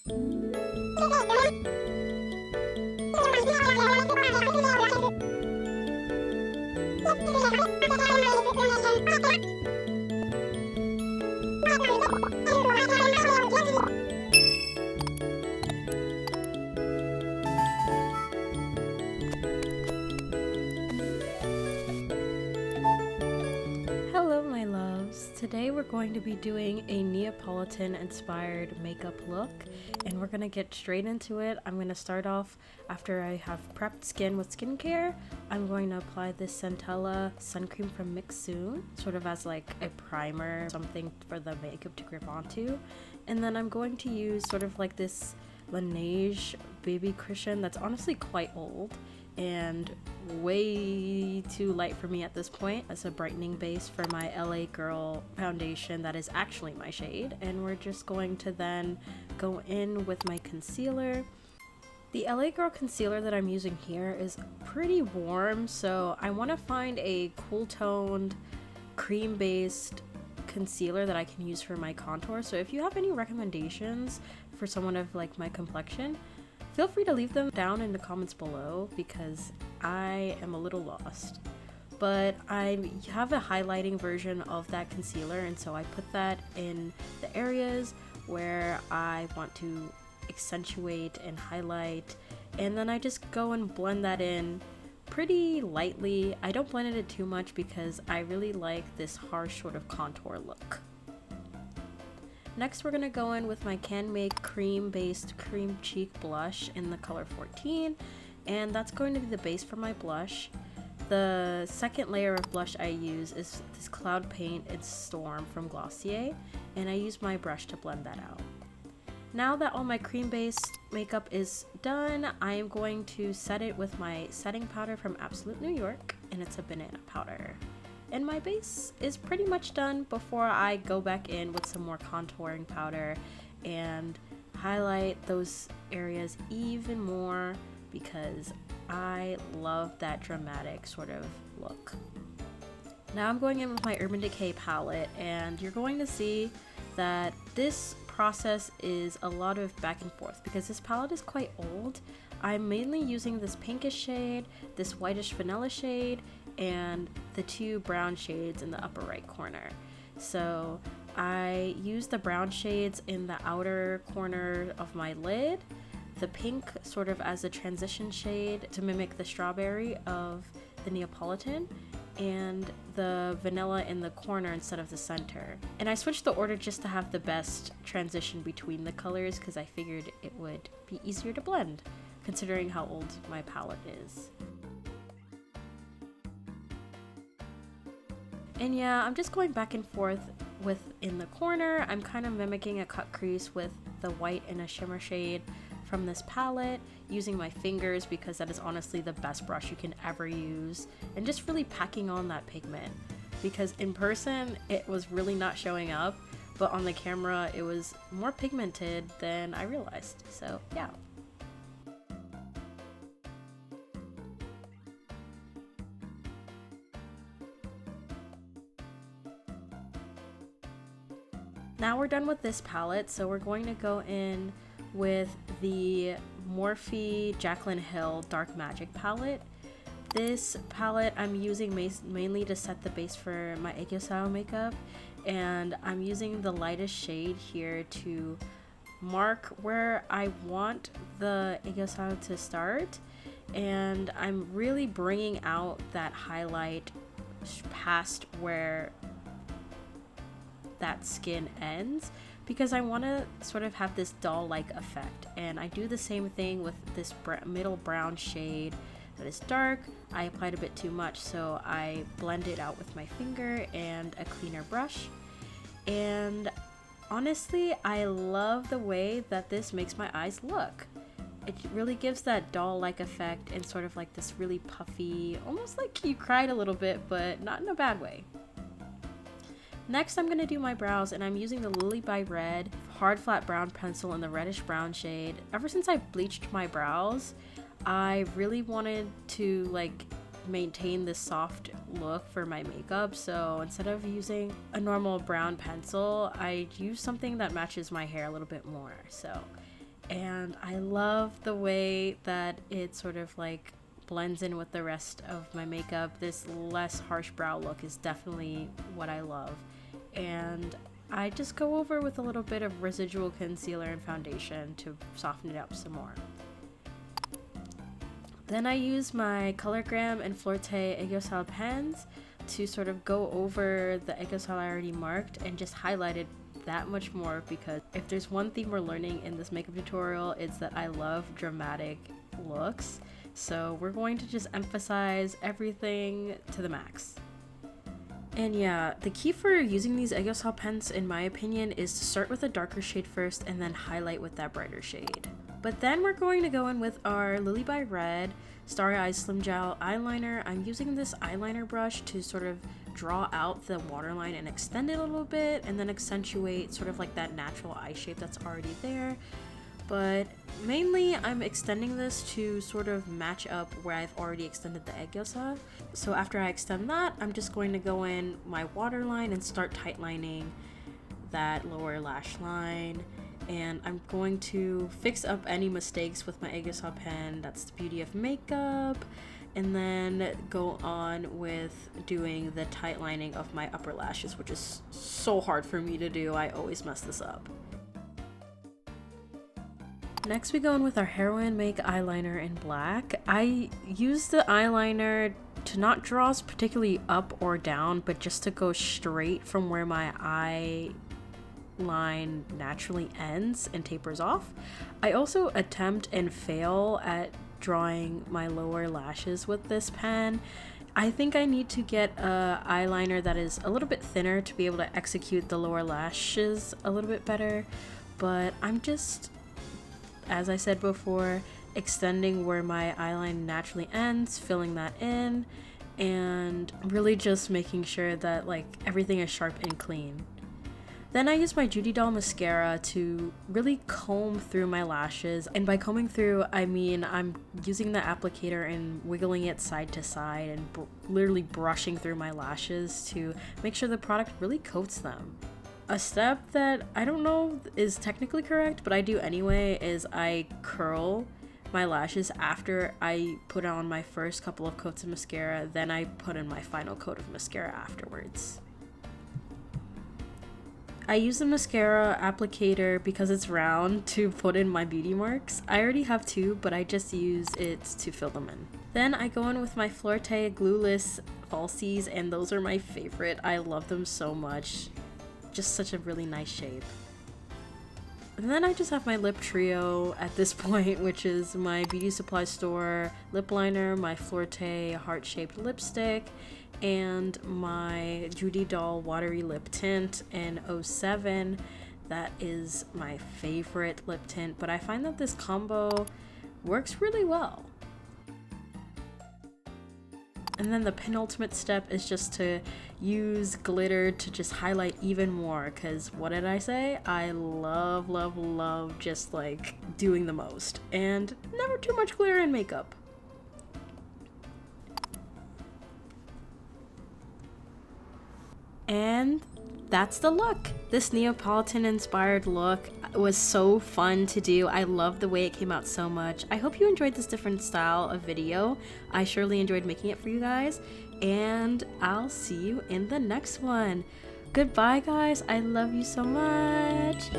Hello my loves, today we're going to be doing a Neapolitan inspired makeup look and we're going to get straight into it. I'm going to start off after I have prepped skin with skincare. I'm going to apply this Centella sun cream from Mix Soon, sort of as like a primer, something for the makeup to grip onto. And then I'm going to use sort of like this Laneige baby cushion that's honestly quite old and way too light for me at this point as a brightening base for my LA Girl foundation that is actually my shade. And we're just going to then go in with my concealer. The LA Girl concealer that I'm using here is pretty warm, so I want to find a cool toned cream based concealer that I can use for my contour. So if you have any recommendations for someone of like my complexion, feel free to leave them down in the comments below because I am a little lost. But I have a highlighting version of that concealer, and so I put that in the areas where I want to accentuate and highlight, and then I just go and blend that in pretty lightly. I don't blend it too much because I really like this harsh sort of contour look. Next we're going to go in with my Can Make cream based cream cheek blush in the color 14, and that's going to be the base for my blush. The second layer of blush I use is this Cloud Paint and Storm from Glossier, and I use my brush to blend that out. Now that all my cream based makeup is done, I am going to set it with my setting powder from Absolute New York, and it's a banana powder. And my base is pretty much done before I go back in with some more contouring powder and highlight those areas even more because I love that dramatic sort of look. Now I'm going in with my Urban Decay palette, and you're going to see that this process is a lot of back and forth because this palette is quite old. I'm mainly using this pinkish shade, this whitish vanilla shade, and the two brown shades in the upper right corner. So I use the brown shades in the outer corner of my lid, the pink sort of as a transition shade to mimic the strawberry of the Neapolitan, and the vanilla in the corner instead of the center. And I switched the order just to have the best transition between the colors because I figured it would be easier to blend considering how old my palette is. And yeah, I'm just going back and forth in the corner. I'm kind of mimicking a cut crease with the white and a shimmer shade from this palette, using my fingers because that is honestly the best brush you can ever use, and just really packing on that pigment because in person it was really not showing up, but on the camera it was more pigmented than I realized. So yeah. Now we're done with this palette, so we're going to go in with the Morphe Jaclyn Hill Dark Magic palette. This palette I'm using mainly to set the base for my Aegyo-sal makeup, and I'm using the lightest shade here to mark where I want the Aegyo-sal to start, and I'm really bringing out that highlight past where that skin ends because I want to sort of have this doll-like effect. And I do the same thing with this middle brown shade that is dark. I applied a bit too much, so I blend it out with my finger and a cleaner brush. And honestly, I love the way that this makes my eyes look. It really gives that doll-like effect and sort of like this really puffy, almost like you cried a little bit, but not in a bad way. Next, I'm going to do my brows, and I'm using the Lily by Red hard flat brown pencil in the reddish brown shade. Ever since I bleached my brows, I really wanted to like maintain this soft look for my makeup, so instead of using a normal brown pencil, I use something that matches my hair a little bit more. So and I love the way that it sort of like blends in with the rest of my makeup. This less harsh brow look is definitely what I love, and I just go over with a little bit of residual concealer and foundation to soften it up some more. Then I use my grwm and Flirte Aegyo-sal pens to sort of go over the Aegyo-sal I already marked and just highlight it that much more, because if there's one theme we're learning in this makeup tutorial, it's that I love dramatic looks. So we're going to just emphasize everything to the max. And yeah, the key for using these Aegyo-sal pens, in my opinion, is to start with a darker shade first and then highlight with that brighter shade. But then we're going to go in with our Lily by Red Starry Eyes Slim Gel eyeliner. I'm using this eyeliner brush to sort of draw out the waterline and extend it a little bit, and then accentuate sort of like that natural eye shape that's already there. But mainly I'm extending this to sort of match up where I've already extended the Aegyo-sal. So after I extend that, I'm just going to go in my waterline and start tightlining that lower lash line. And I'm going to fix up any mistakes with my Aegyo-sal pen. That's the beauty of makeup. And then go on with doing the tightlining of my upper lashes, which is so hard for me to do. I always mess this up. Next we go in with our Heroine Make eyeliner in black. I use the eyeliner to not draw particularly up or down, but just to go straight from where my eye line naturally ends and tapers off. I also attempt and fail at drawing my lower lashes with this pen. I think I need to get a eyeliner that is a little bit thinner to be able to execute the lower lashes a little bit better, but I'm just, as I said before, extending where my eyeline naturally ends, filling that in, and really just making sure that like everything is sharp and clean. Then I use my Judy Doll mascara to really comb through my lashes. And by combing through, I mean I'm using the applicator and wiggling it side to side and literally brushing through my lashes to make sure the product really coats them. A step that I don't know is technically correct, but I do anyway, is I curl my lashes after I put on my first couple of coats of mascara, then I put in my final coat of mascara afterwards. I use the mascara applicator because it's round to put in my beauty marks. I already have two, but I just use it to fill them in. Then I go in with my Flirte glueless falsies, and those are my favorite. I love them so much. Just such a really nice shape. And then I just have my lip trio at this point, which is my beauty supply store lip liner, my Flirte heart-shaped lipstick, and my Judy Doll watery lip tint in 07. That is my favorite lip tint, but I find that this combo works really well. And then the penultimate step is just to use glitter to just highlight even more, because what did I say? I love, love, love just like doing the most, and never too much glitter in makeup. And that's the look. This Neapolitan inspired look was so fun to do. I love the way it came out so much. I hope you enjoyed this different style of video. I surely enjoyed making it for you guys, and I'll see you in the next one. Goodbye guys, I love you so much.